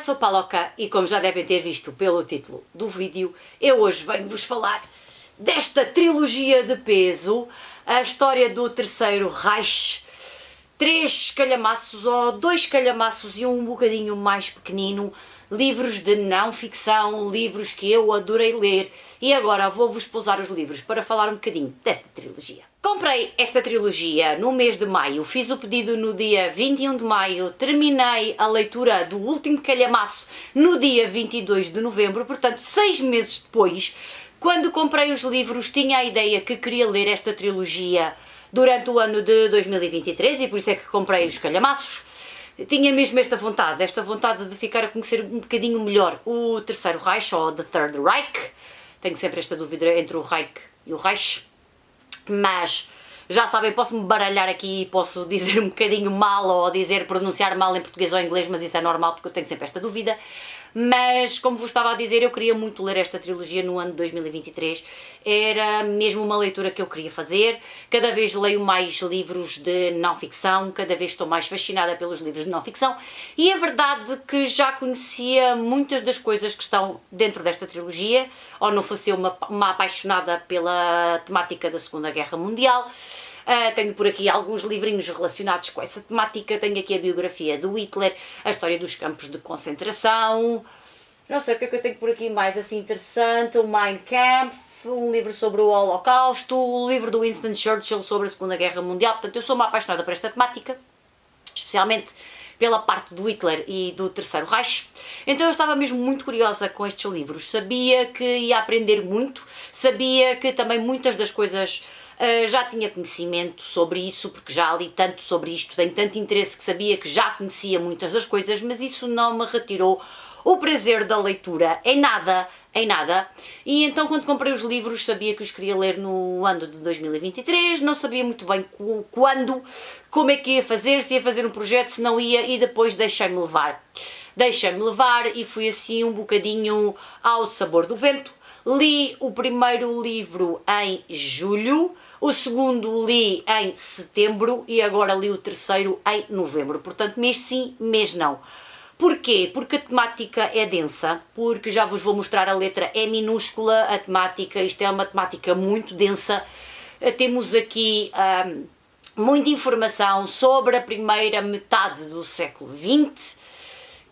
sou Paloca e como já devem ter visto pelo título do vídeo, eu hoje venho-vos falar desta trilogia de peso, a história do Terceiro Reich, 3 calhamaços ou 2 calhamaços e um bocadinho mais pequenino, livros de não ficção, livros que eu adorei ler, e agora vou-vos pousar os livros para falar um bocadinho desta trilogia. Comprei esta trilogia no mês de maio, fiz o pedido no dia 21 de maio, terminei a leitura do último calhamaço no dia 22 de novembro, portanto 6 meses depois. Quando comprei os livros tinha a ideia que queria ler esta trilogia durante o ano de 2023 e por isso é que comprei os calhamaços. Tinha mesmo esta vontade de ficar a conhecer um bocadinho melhor o Terceiro Reich ou The Third Reich. Tenho sempre esta dúvida entre o Reich e o Reich, mas já sabem, posso-me baralhar aqui e posso dizer um bocadinho mal ou pronunciar mal em português ou em inglês, mas isso é normal porque eu tenho sempre esta dúvida. Mas, como vos estava a dizer, eu queria muito ler esta trilogia no ano de 2023, era mesmo uma leitura que eu queria fazer. Cada vez leio mais livros de não ficção, cada vez estou mais fascinada pelos livros de não ficção, e é verdade que já conhecia muitas das coisas que estão dentro desta trilogia, ou não fosse eu uma apaixonada pela temática da Segunda Guerra Mundial. Tenho por aqui alguns livrinhos relacionados com essa temática, tenho aqui a biografia do Hitler, a história dos campos de concentração, não sei o que é que eu tenho por aqui mais assim interessante, o Mein Kampf, um livro sobre o Holocausto, o livro do Winston Churchill sobre a Segunda Guerra Mundial. Portanto eu sou uma apaixonada por esta temática, especialmente pela parte do Hitler e do Terceiro Reich, então eu estava mesmo muito curiosa com estes livros, sabia que ia aprender muito, sabia que também muitas das coisas já tinha conhecimento sobre isso, porque já li tanto sobre isto, tenho tanto interesse que sabia que já conhecia muitas das coisas, mas isso não me retirou o prazer da leitura, em nada. E então quando comprei os livros sabia que os queria ler no ano de 2023, não sabia muito bem quando, como é que ia fazer, se ia fazer um projeto, se não ia, e depois deixei-me levar. E fui assim um bocadinho ao sabor do vento. Li o primeiro livro em julho, o segundo li em setembro e agora li o terceiro em novembro. Portanto, mês sim, mês não. Porquê? Porque a temática é densa, porque já vos vou mostrar, a letra é minúscula, a temática, isto é uma temática muito densa. Temos aqui muita informação sobre a primeira metade do século XX,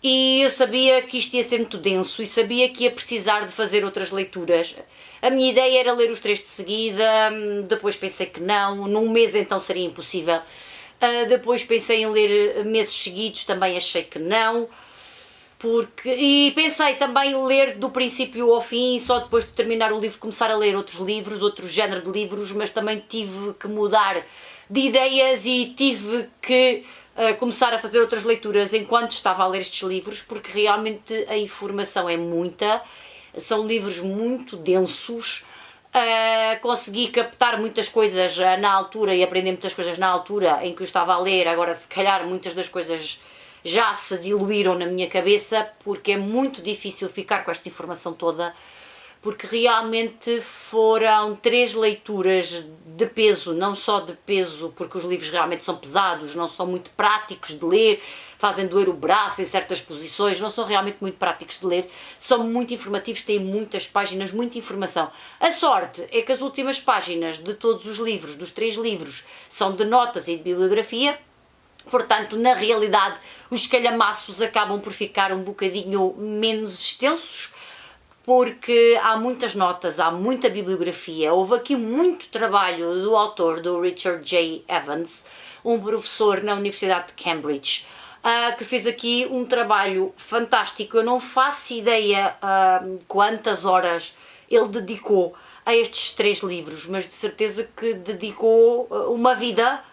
e eu sabia que isto ia ser muito denso e sabia que ia precisar de fazer outras leituras. A minha ideia era ler os 3 de seguida, depois pensei que não, num mês então seria impossível. Depois pensei em ler meses seguidos, também achei que não. E pensei também em ler do princípio ao fim, só depois de terminar o livro começar a ler outros livros, outro género de livros, mas também tive que mudar de ideias e tive que começar a fazer outras leituras enquanto estava a ler estes livros, porque realmente a informação é muita, são livros muito densos. Consegui captar muitas coisas na altura e aprender muitas coisas na altura em que eu estava a ler. Agora se calhar muitas das coisas já se diluíram na minha cabeça, porque é muito difícil ficar com esta informação toda, porque realmente foram 3 leituras de peso, não só de peso, porque os livros realmente são pesados, não são muito práticos de ler, fazem doer o braço em certas posições, não são realmente muito práticos de ler, são muito informativos, têm muitas páginas, muita informação. A sorte é que as últimas páginas de todos os livros, dos 3 livros, são de notas e de bibliografia, portanto, na realidade, os calhamaços acabam por ficar um bocadinho menos extensos, porque há muitas notas, há muita bibliografia. Houve aqui muito trabalho do autor, do Richard J. Evans, um professor na Universidade de Cambridge, que fez aqui um trabalho fantástico. Eu não faço ideia quantas horas ele dedicou a estes 3 livros, mas de certeza que dedicou uma vida,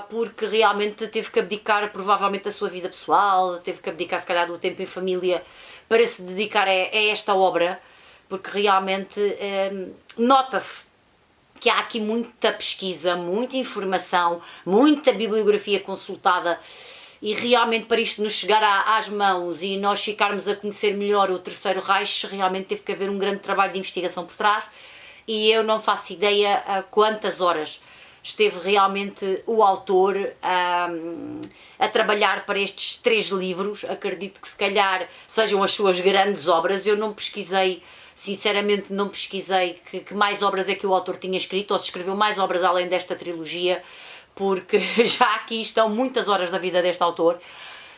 porque realmente teve que abdicar provavelmente da sua vida pessoal, teve que abdicar se calhar do tempo em família para se dedicar a esta obra, porque realmente nota-se que há aqui muita pesquisa, muita informação, muita bibliografia consultada, e realmente para isto nos chegar às mãos e nós ficarmos a conhecer melhor o Terceiro Reich, realmente teve que haver um grande trabalho de investigação por trás, e eu não faço ideia a quantas horas esteve realmente o autor a trabalhar para estes 3 livros. Acredito que se calhar sejam as suas grandes obras. Eu não pesquisei, sinceramente não pesquisei que mais obras é que o autor tinha escrito, ou se escreveu mais obras além desta trilogia, porque já aqui estão muitas horas da vida deste autor,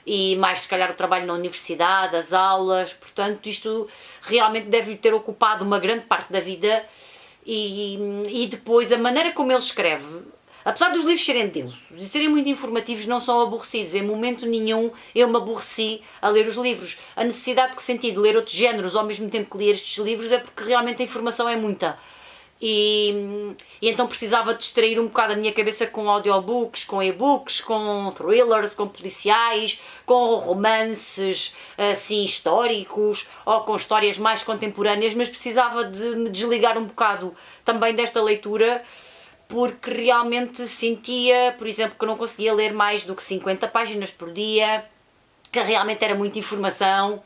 e mais se calhar o trabalho na universidade, as aulas, portanto isto realmente deve ter ocupado uma grande parte da vida. E depois a maneira como ele escreve, apesar dos livros serem densos e serem muito informativos, não são aborrecidos. Em momento nenhum eu me aborreci a ler os livros. A necessidade que senti de ler outros géneros ao mesmo tempo que ler estes livros é porque realmente a informação é muita. E então precisava distrair um bocado a minha cabeça com audiobooks, com e-books, com thrillers, com policiais, com romances assim históricos ou com histórias mais contemporâneas, mas precisava de me desligar um bocado também desta leitura, porque realmente sentia, por exemplo, que eu não conseguia ler mais do que 50 páginas por dia, que realmente era muita informação.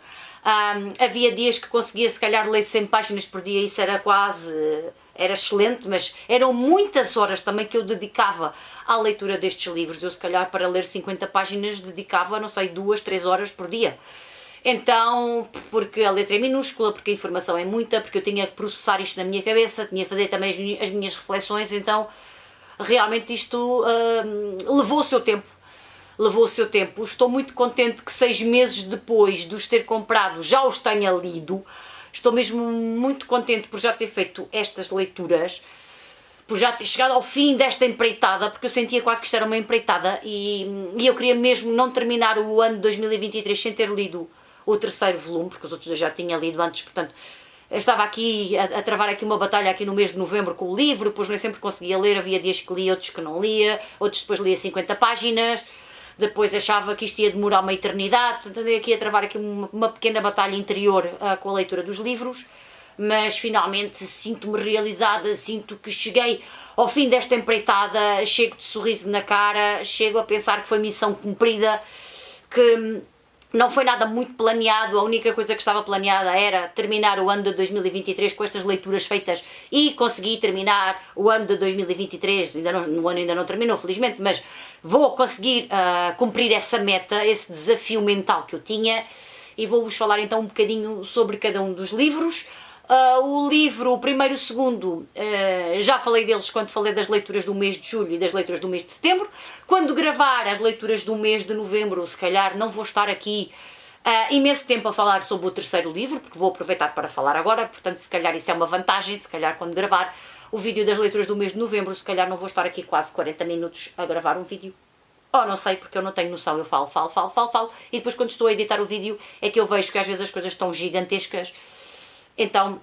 Havia dias que conseguia se calhar ler 100 páginas por dia, isso era quase... era excelente, mas eram muitas horas também que eu dedicava à leitura destes livros. Eu se calhar para ler 50 páginas dedicava, não sei, 2, 3 horas por dia. Então, porque a letra é minúscula, porque a informação é muita, porque eu tinha que processar isto na minha cabeça, tinha que fazer também as minhas reflexões, então realmente isto levou o seu tempo. Levou o seu tempo. Estou muito contente que 6 meses depois de os ter comprado já os tenha lido. Estou mesmo muito contente por já ter feito estas leituras, por já ter chegado ao fim desta empreitada, porque eu sentia quase que isto era uma empreitada e eu queria mesmo não terminar o ano de 2023 sem ter lido o 3º volume, porque os outros eu já tinha lido antes, portanto eu estava aqui a travar aqui uma batalha aqui no mês de novembro com o livro, depois nem sempre conseguia ler, havia dias que lia, outros que não lia, outros depois lia 50 páginas, depois achava que isto ia demorar uma eternidade, portanto andei aqui a travar aqui uma pequena batalha interior com a leitura dos livros, mas finalmente sinto-me realizada, sinto que cheguei ao fim desta empreitada, chego de sorriso na cara, chego a pensar que foi missão cumprida, que não foi nada muito planeado, a única coisa que estava planeada era terminar o ano de 2023 com estas leituras feitas e consegui terminar o ano de 2023, o ano ainda não terminou felizmente, mas vou conseguir cumprir essa meta, esse desafio mental que eu tinha, e vou-vos falar então um bocadinho sobre cada um dos livros. O livro, o primeiro e o segundo, já falei deles quando falei das leituras do mês de julho e das leituras do mês de setembro. Quando gravar as leituras do mês de novembro, se calhar não vou estar aqui imenso tempo a falar sobre o 3º livro, porque vou aproveitar para falar agora, portanto se calhar isso é uma vantagem, se calhar quando gravar o vídeo das leituras do mês de novembro, se calhar não vou estar aqui quase 40 minutos a gravar um vídeo. Ou não sei, porque eu não tenho noção, eu falo, e depois quando estou a editar o vídeo é que eu vejo que às vezes as coisas estão gigantescas. Então,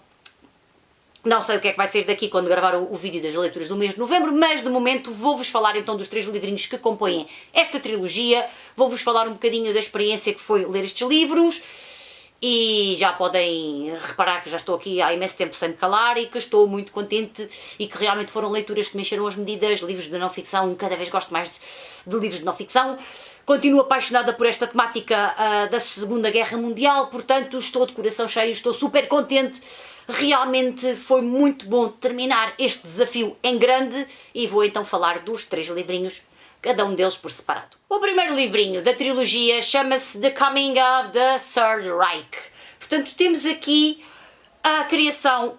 não sei o que é que vai sair daqui quando gravar o vídeo das leituras do mês de novembro, mas de momento vou-vos falar então dos 3 livrinhos que compõem esta trilogia, vou-vos falar um bocadinho da experiência que foi ler estes livros, e já podem reparar que já estou aqui há imenso tempo sem me calar e que estou muito contente e que realmente foram leituras que me encheram as medidas, livros de não ficção, cada vez gosto mais de livros de não ficção. Continuo apaixonada por esta temática da Segunda Guerra Mundial, portanto estou de coração cheio, estou super contente. Realmente foi muito bom terminar este desafio em grande e vou então falar dos 3 livrinhos, cada um deles por separado. O primeiro livrinho da trilogia chama-se The Coming of the Third Reich. Portanto, temos aqui a criação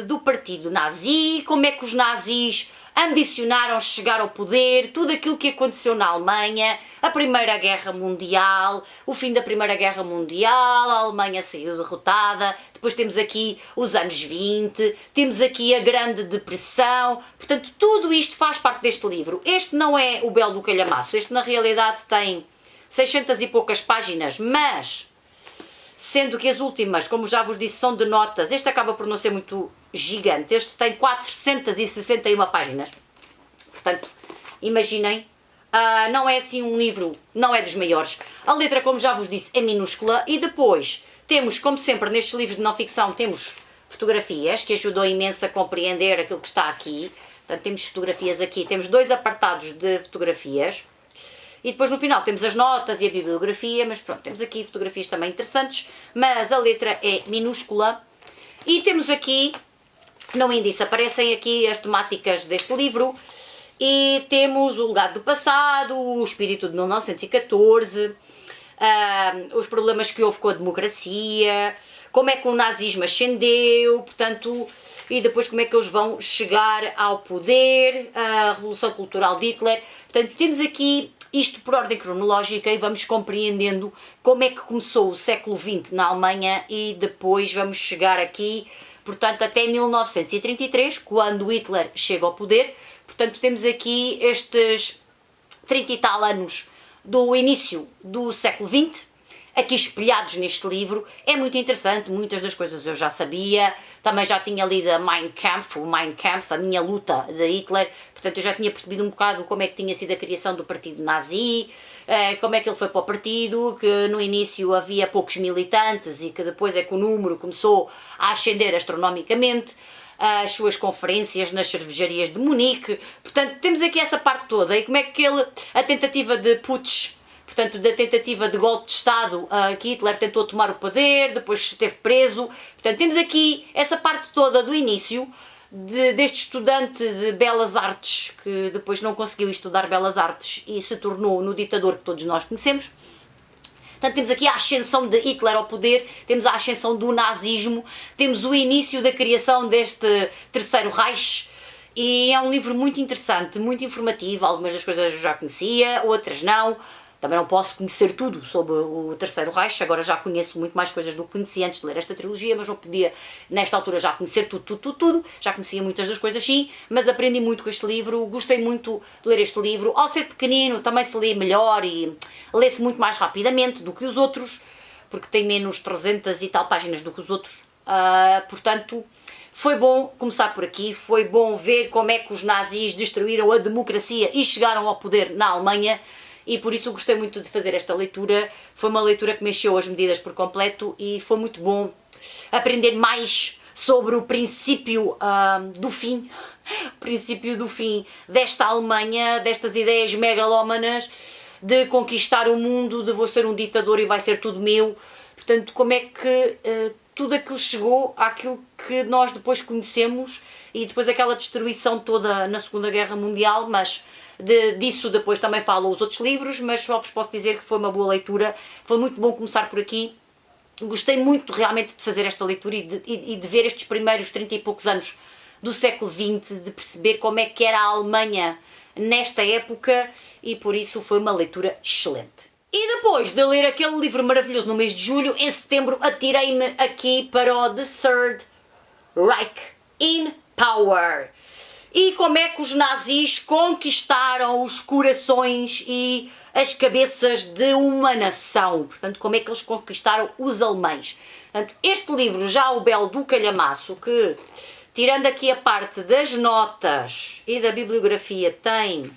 do partido nazi, como é que os nazis ambicionaram chegar ao poder, tudo aquilo que aconteceu na Alemanha, a Primeira Guerra Mundial, o fim da Primeira Guerra Mundial, a Alemanha saiu derrotada, depois temos aqui os anos 20, temos aqui a Grande Depressão, portanto tudo isto faz parte deste livro. Este não é o Belo do Calhamaço, este na realidade tem 600 e poucas páginas, mas sendo que as últimas, como já vos disse, são de notas, este acaba por não ser muito gigante, este tem 461 páginas, portanto, imaginem, não é assim um livro, não é dos maiores, a letra, como já vos disse, é minúscula, e depois temos, como sempre, nestes livros de não ficção, temos fotografias, que ajudam imenso a compreender aquilo que está aqui, portanto, temos fotografias aqui, temos 2 apartados de fotografias, e depois no final temos as notas e a bibliografia, mas pronto, temos aqui fotografias também interessantes, mas a letra é minúscula. E temos aqui, no índice, aparecem aqui as temáticas deste livro, e temos o legado do passado, o espírito de 1914, os problemas que houve com a democracia, como é que o nazismo ascendeu, portanto, e depois como é que eles vão chegar ao poder, a Revolução Cultural de Hitler. Portanto, temos aqui isto por ordem cronológica e vamos compreendendo como é que começou o século XX na Alemanha e depois vamos chegar aqui, portanto, até 1933, quando Hitler chega ao poder. Portanto, temos aqui estes 30 e tal anos do início do século XX, aqui espelhados neste livro. É muito interessante, muitas das coisas eu já sabia, também já tinha lido o Mein Kampf, a minha luta de Hitler, portanto eu já tinha percebido um bocado como é que tinha sido a criação do partido nazi, como é que ele foi para o partido, que no início havia poucos militantes e que depois é que o número começou a ascender astronomicamente, as suas conferências nas cervejarias de Munique. Portanto, temos aqui essa parte toda e como é que a tentativa de putsch, portanto, da tentativa de golpe de Estado, que Hitler tentou tomar o poder, depois esteve preso. Portanto, temos aqui essa parte toda do início deste estudante de Belas Artes, que depois não conseguiu estudar Belas Artes e se tornou no ditador que todos nós conhecemos. Portanto, temos aqui a ascensão de Hitler ao poder, temos a ascensão do nazismo, temos o início da criação deste Terceiro Reich, e é um livro muito interessante, muito informativo. Algumas das coisas eu já conhecia, outras não. Também não posso conhecer tudo sobre o Terceiro Reich, agora já conheço muito mais coisas do que conhecia antes de ler esta trilogia, mas não podia, nesta altura, já conhecer tudo. Já conhecia muitas das coisas, sim, mas aprendi muito com este livro, gostei muito de ler este livro. Ao ser pequenino, também se lê melhor e lê-se muito mais rapidamente do que os outros, porque tem menos 300 e tal páginas do que os outros. Portanto, foi bom começar por aqui, foi bom ver como é que os nazis destruíram a democracia e chegaram ao poder na Alemanha. E por isso gostei muito de fazer esta leitura. Foi uma leitura que mexeu as medidas por completo e foi muito bom aprender mais sobre o princípio do fim, desta Alemanha, destas ideias megalómanas de conquistar o mundo, de vou ser um ditador e vai ser tudo meu. Portanto, como é que tudo aquilo chegou àquilo que nós depois conhecemos e depois aquela destruição toda na Segunda Guerra Mundial, mas disso depois também falam os outros livros, mas só vos posso dizer que foi uma boa leitura, foi muito bom começar por aqui. Gostei muito realmente de fazer esta leitura e de ver estes primeiros 30 e poucos anos do século XX, de perceber como é que era a Alemanha nesta época e por isso foi uma leitura excelente. E depois de ler aquele livro maravilhoso no mês de julho, em setembro atirei-me aqui para o The Third Reich in Power. E como é que os nazis conquistaram os corações e as cabeças de uma nação. Portanto, como é que eles conquistaram os alemães. Portanto, este livro, Já o Belo do Calhamaço, que, tirando aqui a parte das notas e da bibliografia, tem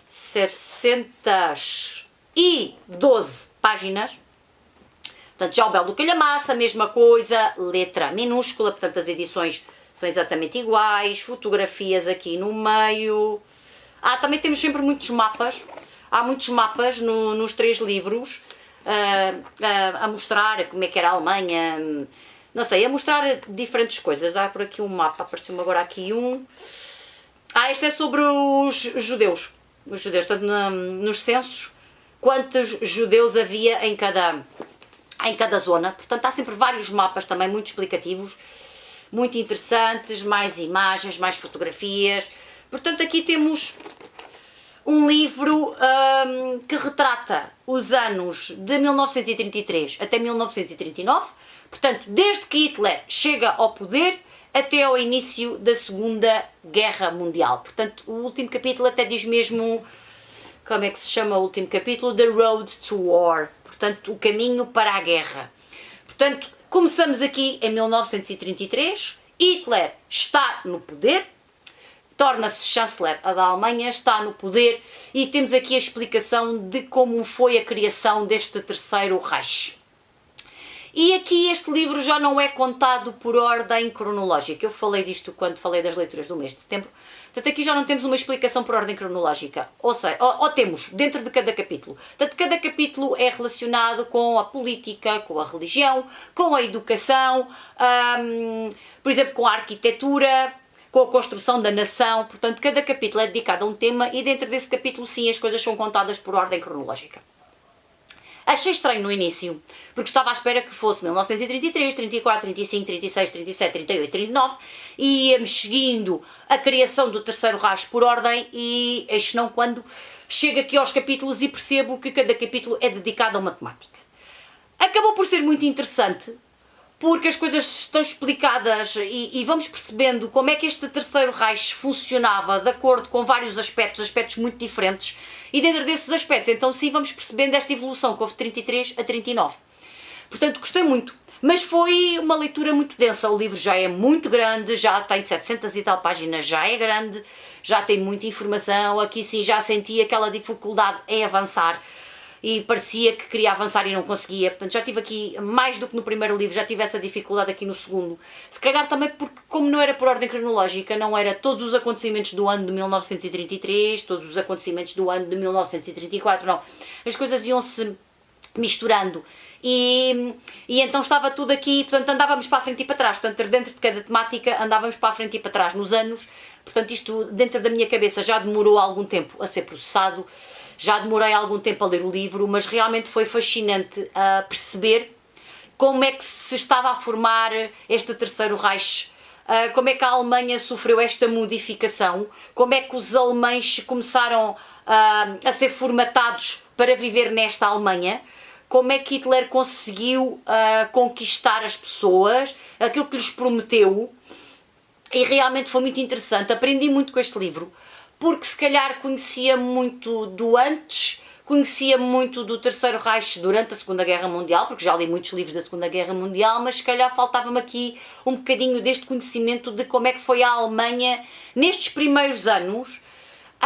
712 páginas. Portanto, Já o Belo do Calhamaço, a mesma coisa, letra minúscula, portanto as edições são exatamente iguais, fotografias aqui no meio. Também temos sempre muitos mapas, há muitos mapas nos três livros, a mostrar como é que era a Alemanha, não sei, a mostrar diferentes coisas. Há por aqui um mapa, apareceu-me agora aqui um. Este é sobre os judeus, portanto nos censos, quantos judeus havia em cada zona. Portanto há sempre vários mapas também muito explicativos, muito interessantes, mais imagens, mais fotografias. Portanto aqui temos um livro que retrata os anos de 1933 até 1939, portanto desde que Hitler chega ao poder até ao início da Segunda Guerra Mundial. Portanto o último capítulo até diz mesmo, como é que se chama o último capítulo? The Road to War, portanto o caminho para a guerra. Portanto, começamos aqui em 1933, Hitler está no poder, torna-se chanceler da Alemanha, está no poder e temos aqui a explicação de como foi a criação deste Terceiro Reich. E aqui este livro já não é contado por ordem cronológica. Eu falei disto quando falei das leituras do mês de setembro. Portanto, aqui já não temos uma explicação por ordem cronológica. Ou seja, ou temos dentro de cada capítulo. Portanto, cada capítulo é relacionado com a política, com a religião, com a educação, por exemplo, com a arquitetura, com a construção da nação. Portanto, cada capítulo é dedicado a um tema e dentro desse capítulo, sim, as coisas são contadas por ordem cronológica. Achei estranho no início, porque estava à espera que fosse 1933, 34, 35, 36, 37, 38, 39 e íamos seguindo a criação do Terceiro Reich por ordem e eis não quando chego aqui aos capítulos e percebo que cada capítulo é dedicado a uma temática. Acabou por ser muito interessante, porque as coisas estão explicadas e vamos percebendo como é que este Terceiro Reich funcionava de acordo com vários aspectos muito diferentes, e dentro desses aspectos, então sim, vamos percebendo esta evolução que houve de 33 a 39. Portanto, gostei muito, mas foi uma leitura muito densa. O livro já é muito grande, já tem 700 e tal páginas, já é grande, já tem muita informação, aqui sim já senti aquela dificuldade em avançar, e parecia que queria avançar e não conseguia. Portanto, já tive aqui, mais do que no primeiro livro, já tive essa dificuldade aqui no segundo. Se calhar também porque, como não era por ordem cronológica, não era todos os acontecimentos do ano de 1933, todos os acontecimentos do ano de 1934, não. As coisas iam-se misturando. E então estava tudo aqui, portanto andávamos para a frente e para trás, portanto dentro de cada temática andávamos para a frente e para trás nos anos. Portanto isto dentro da minha cabeça já demorou algum tempo a ser processado, já demorei algum tempo a ler o livro, mas realmente foi fascinante a perceber como é que se estava a formar este Terceiro Reich, como é que a Alemanha sofreu esta modificação, como é que os alemães começaram a ser formatados para viver nesta Alemanha, como é que Hitler conseguiu conquistar as pessoas, aquilo que lhes prometeu, e realmente foi muito interessante. Aprendi muito com este livro, porque se calhar conhecia muito do antes, conhecia muito do Terceiro Reich durante a Segunda Guerra Mundial, porque já li muitos livros da Segunda Guerra Mundial, mas se calhar faltava-me aqui um bocadinho deste conhecimento de como é que foi a Alemanha nestes primeiros anos,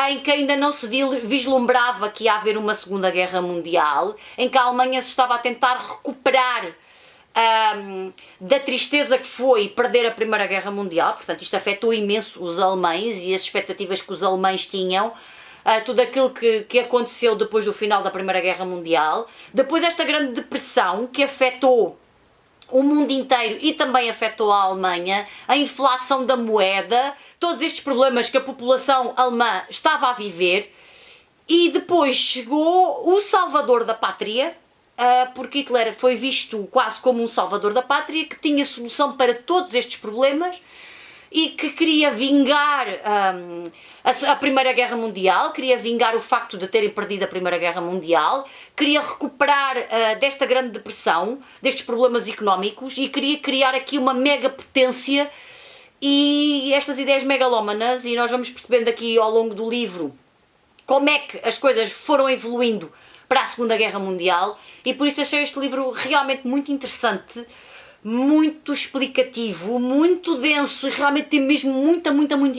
em que ainda não se vislumbrava que ia haver uma Segunda Guerra Mundial, em que a Alemanha se estava a tentar recuperar da tristeza que foi perder a Primeira Guerra Mundial. Portanto, isto afetou imenso os alemães e as expectativas que os alemães tinham, tudo aquilo que aconteceu depois do final da Primeira Guerra Mundial, depois esta grande depressão que afetou o mundo inteiro e também afetou a Alemanha, a inflação da moeda, todos estes problemas que a população alemã estava a viver, e depois chegou o salvador da pátria, porque Hitler foi visto quase como um salvador da pátria, que tinha solução para todos estes problemas e que queria vingar a Primeira Guerra Mundial, queria vingar o facto de terem perdido a Primeira Guerra Mundial, queria recuperar desta grande depressão, destes problemas económicos, e queria criar aqui uma mega potência. E estas ideias megalómanas, e nós vamos percebendo aqui ao longo do livro como é que as coisas foram evoluindo para a Segunda Guerra Mundial, e por isso achei este livro realmente muito interessante, muito explicativo, muito denso, e realmente tem mesmo muita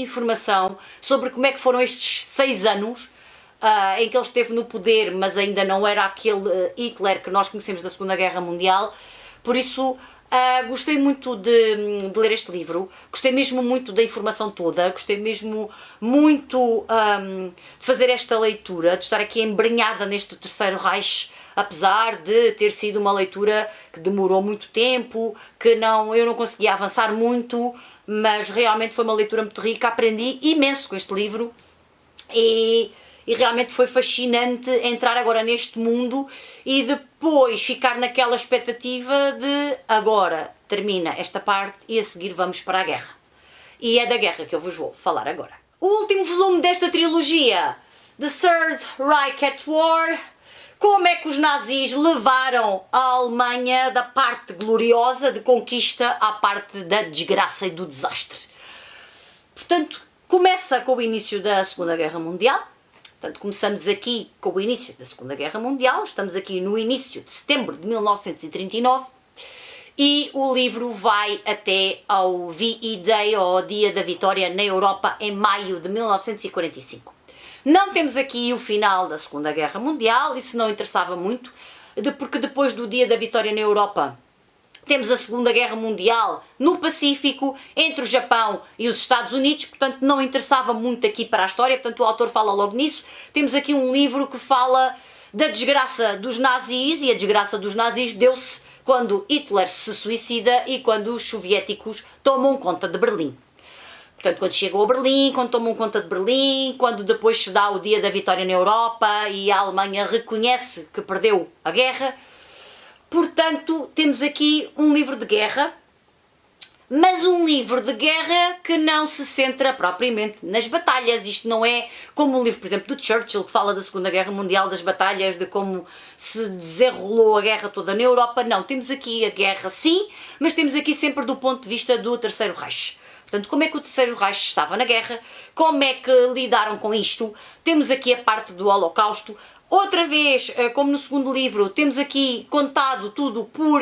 informação sobre como é que foram estes 6 anos em que ele esteve no poder, mas ainda não era aquele Hitler que nós conhecemos da Segunda Guerra Mundial. Por isso gostei muito de ler este livro, gostei mesmo muito da informação toda, gostei mesmo muito de fazer esta leitura, de estar aqui embrenhada neste Terceiro Reich, apesar de ter sido uma leitura que demorou muito tempo, que eu não conseguia avançar muito, mas realmente foi uma leitura muito rica, aprendi imenso com este livro e realmente foi fascinante entrar agora neste mundo e depois ficar naquela expectativa de agora termina esta parte e a seguir vamos para a guerra. E é da guerra que eu vos vou falar agora. O último volume desta trilogia, The Third Reich at War, como é que os nazis levaram a Alemanha da parte gloriosa de conquista à parte da desgraça e do desastre. Portanto, começa com o início da Segunda Guerra Mundial. Portanto, começamos aqui com o início da Segunda Guerra Mundial, estamos aqui no início de setembro de 1939 e o livro vai até ao VE Day, ou ao Dia da Vitória na Europa, em maio de 1945. Não temos aqui o final da Segunda Guerra Mundial, isso não interessava muito, porque depois do Dia da Vitória na Europa temos a Segunda Guerra Mundial no Pacífico, entre o Japão e os Estados Unidos, portanto não interessava muito aqui para a história, portanto o autor fala logo nisso. Temos aqui um livro que fala da desgraça dos nazis, e a desgraça dos nazis deu-se quando Hitler se suicida e quando os soviéticos tomam conta de Berlim. Portanto, quando chegou a Berlim, quando tomam conta de Berlim, quando depois se dá o dia da vitória na Europa e a Alemanha reconhece que perdeu a guerra. Portanto, temos aqui um livro de guerra, mas um livro de guerra que não se centra propriamente nas batalhas. Isto não é como um livro, por exemplo, do Churchill, que fala da Segunda Guerra Mundial, das batalhas, de como se desenrolou a guerra toda na Europa. Não, temos aqui a guerra sim, mas temos aqui sempre do ponto de vista do Terceiro Reich. Portanto, como é que o Terceiro Reich estava na guerra, como é que lidaram com isto. Temos aqui a parte do Holocausto. Outra vez, como no segundo livro, temos aqui contado tudo por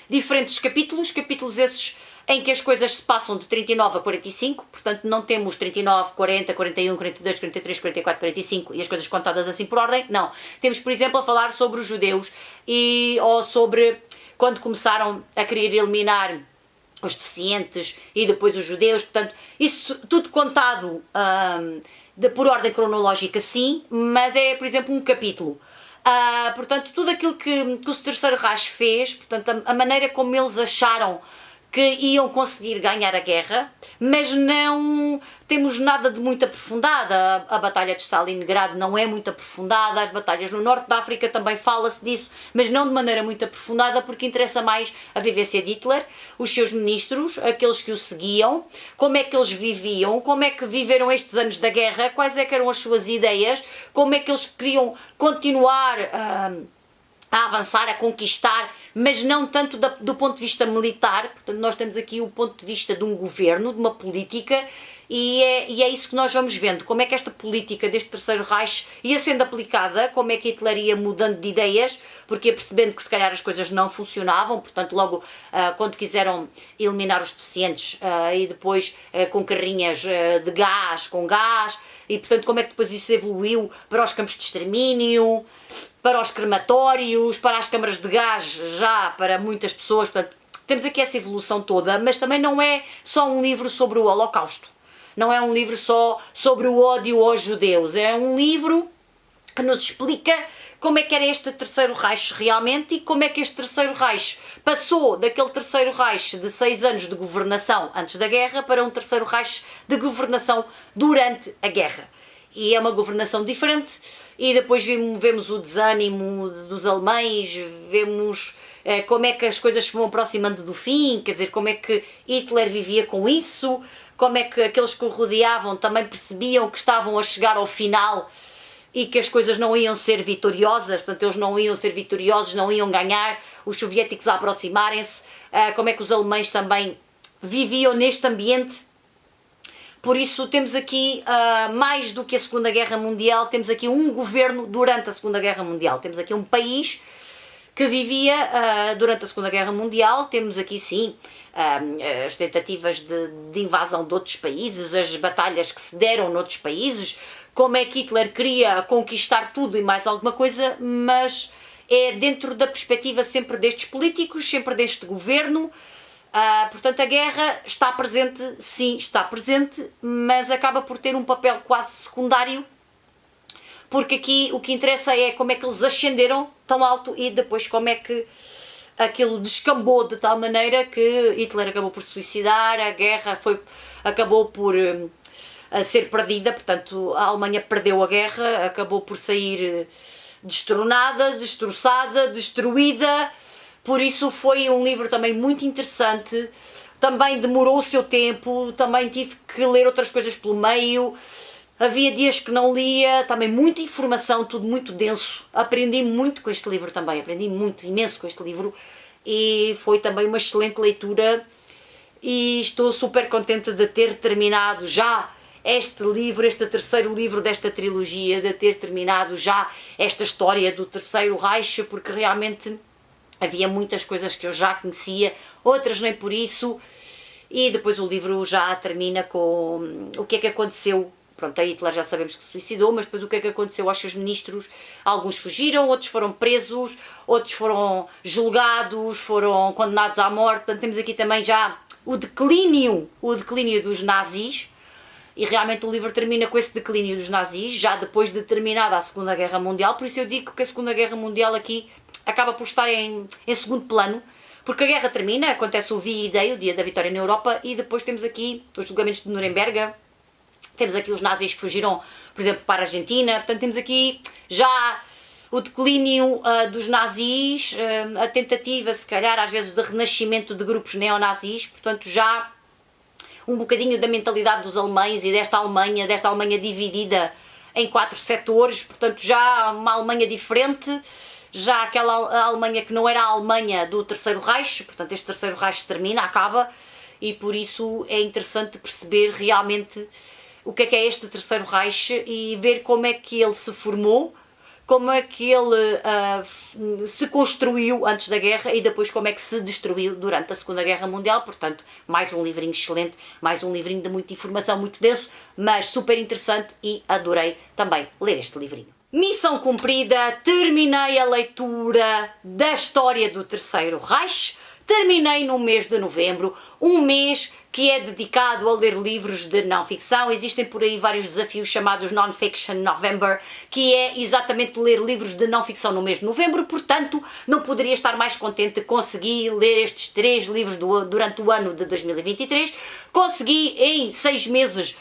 diferentes capítulos esses em que as coisas se passam de 39 a 45, portanto não temos 39, 40, 41, 42, 43, 44, 45 e as coisas contadas assim por ordem, não. Temos, por exemplo, a falar sobre os judeus ou sobre quando começaram a querer eliminar os deficientes e depois os judeus, portanto, isso tudo contado por ordem cronológica sim, mas é, por exemplo, um capítulo. Portanto, tudo aquilo que o Terceiro Reich fez, portanto, a maneira como eles acharam que iam conseguir ganhar a guerra, mas não temos nada de muito aprofundada. A Batalha de Stalingrado não é muito aprofundada, as batalhas no Norte da África também fala-se disso, mas não de maneira muito aprofundada, porque interessa mais a vivência de Hitler, os seus ministros, aqueles que o seguiam, como é que eles viviam, como é que viveram estes anos da guerra, quais é que eram as suas ideias, como é que eles queriam continuar a avançar, a conquistar, mas não tanto do ponto de vista militar. Portanto, nós temos aqui o ponto de vista de um governo, de uma política, e é isso que nós vamos vendo, como é que esta política deste Terceiro Reich ia sendo aplicada, como é que Hitler ia mudando de ideias, porque ia percebendo que se calhar as coisas não funcionavam, portanto logo quando quiseram eliminar os deficientes e depois com carrinhas de gás, com gás, e portanto como é que depois isso evoluiu para os campos de extermínio, para os crematórios, para as câmaras de gás já para muitas pessoas. Portanto, temos aqui essa evolução toda, mas também não é só um livro sobre o Holocausto. Não é um livro só sobre o ódio aos judeus. É um livro que nos explica como é que era este Terceiro Reich realmente e como é que este Terceiro Reich passou daquele Terceiro Reich de 6 anos de governação antes da guerra para um Terceiro Reich de governação durante a guerra. E é uma governação diferente, e depois vemos o desânimo dos alemães, vemos como é que as coisas se vão aproximando do fim, quer dizer, como é que Hitler vivia com isso, como é que aqueles que o rodeavam também percebiam que estavam a chegar ao final e que as coisas não iam ser vitoriosas, portanto eles não iam ser vitoriosos, não iam ganhar, os soviéticos a aproximarem-se, como é que os alemães também viviam neste ambiente. Por isso temos aqui, mais do que a Segunda Guerra Mundial, temos aqui um governo durante a Segunda Guerra Mundial. Temos aqui um país que vivia durante a Segunda Guerra Mundial. Temos aqui sim as tentativas de invasão de outros países, as batalhas que se deram noutros países, como é que Hitler queria conquistar tudo e mais alguma coisa, mas é dentro da perspectiva sempre destes políticos, sempre deste governo. Portanto, a guerra está presente, sim, está presente, mas acaba por ter um papel quase secundário, porque aqui o que interessa é como é que eles ascenderam tão alto e depois como é que aquilo descambou de tal maneira que Hitler acabou por se suicidar, a guerra acabou por ser perdida, portanto a Alemanha perdeu a guerra, acabou por sair destronada, destroçada, destruída. Por isso foi um livro também muito interessante, também demorou o seu tempo, também tive que ler outras coisas pelo meio, havia dias que não lia, também muita informação, tudo muito denso. Aprendi muito com este livro também, aprendi muito, imenso com este livro, e foi também uma excelente leitura e estou super contente de ter terminado já este livro, este terceiro livro desta trilogia, de ter terminado já esta história do Terceiro Reich, porque realmente havia muitas coisas que eu já conhecia, outras nem por isso, e depois o livro já termina com o que é que aconteceu. Pronto, a Hitler já sabemos que se suicidou, mas depois o que é que aconteceu aos seus ministros? Alguns fugiram, outros foram presos, outros foram julgados, foram condenados à morte. Portanto, temos aqui também já o declínio dos nazis, e realmente o livro termina com esse declínio dos nazis, já depois de terminada a Segunda Guerra Mundial. Por isso eu digo que a Segunda Guerra Mundial aqui acaba por estar em segundo plano, porque a guerra termina, acontece o V-Day, o dia da vitória na Europa, e depois temos aqui os julgamentos de Nuremberg, temos aqui os nazis que fugiram, por exemplo, para a Argentina, portanto temos aqui já o declínio dos nazis, a tentativa, se calhar, às vezes, de renascimento de grupos neonazis, portanto já um bocadinho da mentalidade dos alemães e desta Alemanha dividida em 4 setores, portanto já uma Alemanha diferente, já aquela Alemanha que não era a Alemanha do Terceiro Reich, portanto este Terceiro Reich termina, acaba, e por isso é interessante perceber realmente o que é este Terceiro Reich e ver como é que ele se formou, como é que ele se construiu antes da guerra e depois como é que se destruiu durante a Segunda Guerra Mundial. Portanto, mais um livrinho excelente, mais um livrinho de muita informação, muito denso, mas super interessante, e adorei também ler este livrinho. Missão cumprida, terminei a leitura da história do Terceiro Reich, terminei no mês de novembro, um mês que é dedicado a ler livros de não-ficção. Existem por aí vários desafios chamados Non-Fiction November, que é exatamente ler livros de não-ficção no mês de novembro, portanto não poderia estar mais contente. Consegui ler estes 3 livros durante o ano de 2023, consegui em 6 meses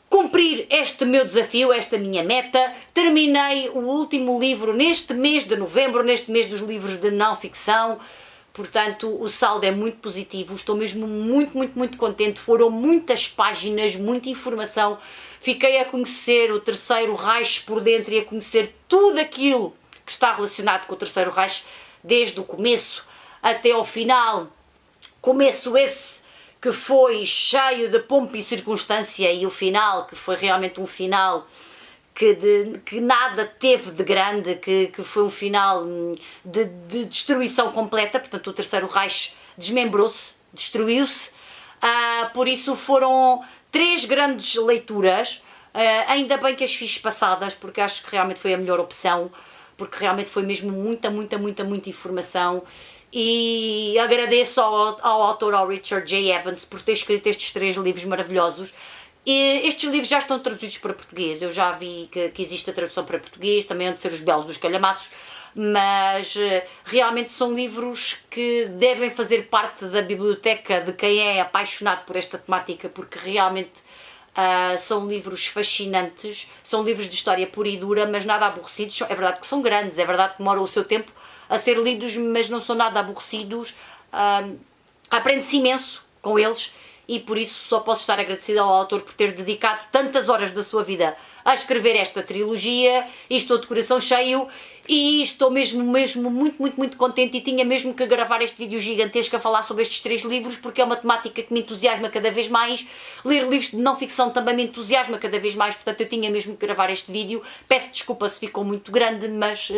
cumprir este meu desafio, esta minha meta. Terminei o último livro neste mês de novembro, neste mês dos livros de não-ficção. Portanto, o saldo é muito positivo, estou mesmo muito contente, foram muitas páginas, muita informação, fiquei a conhecer o Terceiro Reich por dentro e a conhecer tudo aquilo que está relacionado com o Terceiro Reich, desde o começo até ao final, começo esse que foi cheio de pompa e circunstância, e o final, que foi realmente um final que nada teve de grande, que foi um final de destruição completa. Portanto o Terceiro Reich desmembrou-se, destruiu-se, por isso foram 3 grandes leituras, ainda bem que as fiz passadas, porque acho que realmente foi a melhor opção, porque realmente foi mesmo muita informação, e agradeço ao autor, ao Richard J. Evans, por ter escrito estes 3 livros maravilhosos. E estes livros já estão traduzidos para português, eu já vi que existe a tradução para português, também hão de ser Os Belos dos Calhamaços, mas realmente são livros que devem fazer parte da biblioteca de quem é apaixonado por esta temática, porque realmente são livros fascinantes, são livros de história pura e dura, mas nada aborrecidos. É verdade que são grandes, é verdade que demoram o seu tempo a ser lidos, mas não são nada aborrecidos, aprende-se imenso com eles. E por isso só posso estar agradecida ao autor por ter dedicado tantas horas da sua vida a escrever esta trilogia, e estou de coração cheio, e estou mesmo muito contente, e tinha mesmo que gravar este vídeo gigantesco a falar sobre estes 3 livros, porque é uma temática que me entusiasma cada vez mais. Ler livros de não-ficção também me entusiasma cada vez mais, portanto eu tinha mesmo que gravar este vídeo. Peço desculpa se ficou muito grande, mas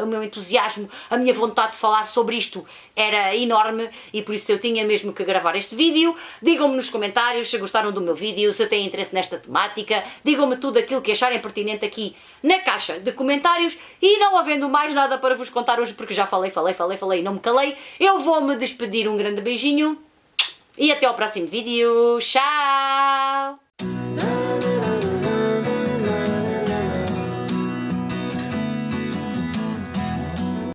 o meu entusiasmo, a minha vontade de falar sobre isto era enorme, e por isso eu tinha mesmo que gravar este vídeo. Digam-me nos comentários se gostaram do meu vídeo, se têm interesse nesta temática, digam-me tudo aquilo que acharem pertinente aqui na caixa de comentários, e não havendo mais nada para vos contar hoje, porque já falei e não me calei, eu vou-me despedir. Um grande beijinho e até ao próximo vídeo. Tchau!